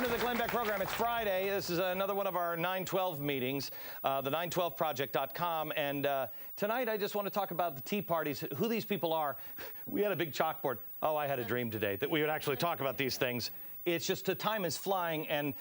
to the Glenn Beck program. It's Friday. This is another one of our 912 meetings, the 912project.com. And tonight I just want to talk about the Tea Parties, who these people are. We had a big chalkboard. Oh, I had a dream today that we would actually talk about these things. It's just the time is flying. And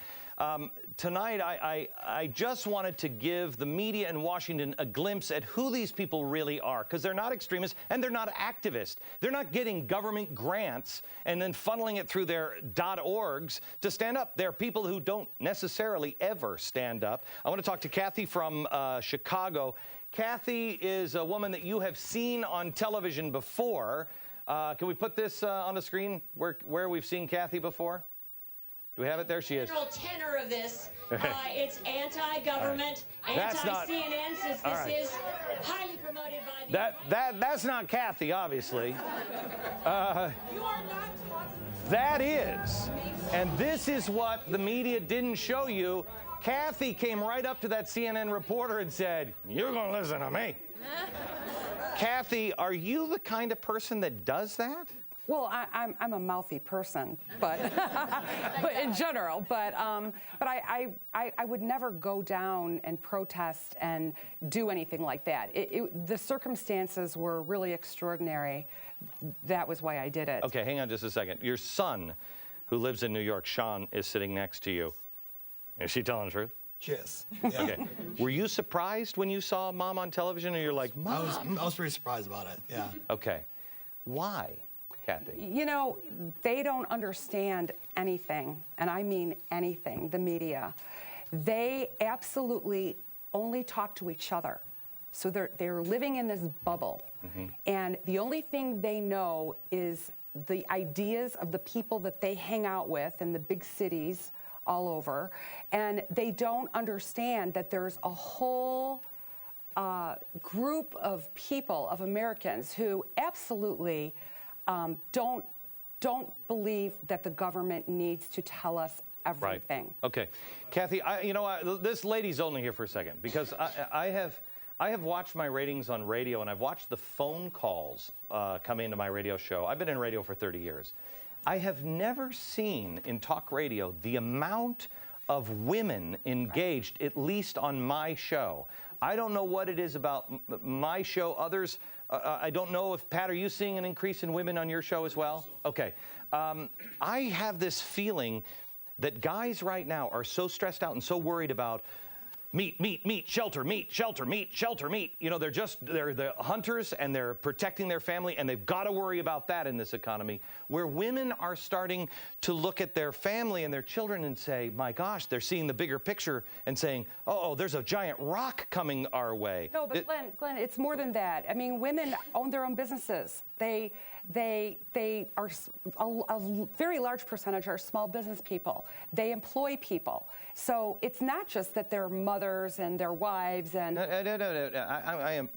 tonight I just wanted to give the media in Washington a glimpse at who these people really are, because they're not extremists and they're not activists. They're not getting government grants and then funneling it through their .orgs to stand up. They're people who don't necessarily ever stand up. I want to talk to Kathy from Chicago. Kathy is a woman that you have seen on television before. Can we put this on the screen where we've seen Kathy before? Do we have it? There she is. The general tenor of this, it's anti-government, anti-CNN, since this is highly promoted by the... That's not Kathy, obviously. You are not talking... That is. And this is what the media didn't show you. Kathy came right up to that CNN reporter and said, "You're going to listen to me." Kathy, are you the kind of person that does that? Well, I'm a mouthy person, but but in general. But I would never go down and protest and do anything like that. The circumstances were really extraordinary. That was why I did it. Okay, hang on just a second. Your son, who lives in New York, Sean, is sitting next to you. Is she telling the truth? She is. Yeah. Okay. Were you surprised when you saw Mom on television, or you're like, Mom? I was pretty surprised about it. Yeah. Okay. Why? Kathy? You know, they don't understand anything, and I mean anything, the media. They absolutely only talk to each other. So they're living in this bubble. Mm-hmm. And the only thing they know is the ideas of the people that they hang out with in the big cities all over. And they don't understand that there's a whole group of people, of Americans, who absolutely don't believe that the government needs to tell us everything. Right. Okay, Kathy, you know, this lady's only here for a second because I have watched my ratings on radio, and I've watched the phone calls come into my radio show. I've been in radio for 30 years. I have never seen in talk radio the amount of women engaged, at least on my show. I don't know what it is about my show. Others, I don't know if, Pat, are you seeing an increase in women on your show as well? Okay. I have this feeling that guys right now are so stressed out and so worried about meat, shelter, meat, shelter, meat, shelter, meat. You know, they're the hunters, and they're protecting their family, and they've got to worry about that in this economy, where women are starting to look at their family and their children and say, my gosh, they're seeing the bigger picture and saying, oh, there's a giant rock coming our way. No, but Glenn, it's more than that. I mean, women own their own businesses. They are, a very large percentage are small business people. They employ people. So it's not just that they're mothers and their wives and... No. I am,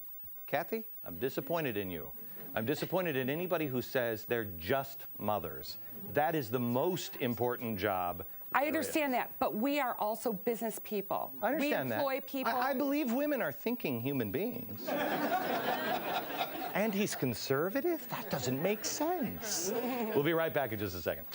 Kathy, I'm disappointed in you. I'm disappointed in anybody who says they're just mothers. That is the most important job. I understand that, but we are also business people. I understand that. We employ people. I believe women are thinking human beings. And he's conservative? That doesn't make sense. We'll be right back in just a second.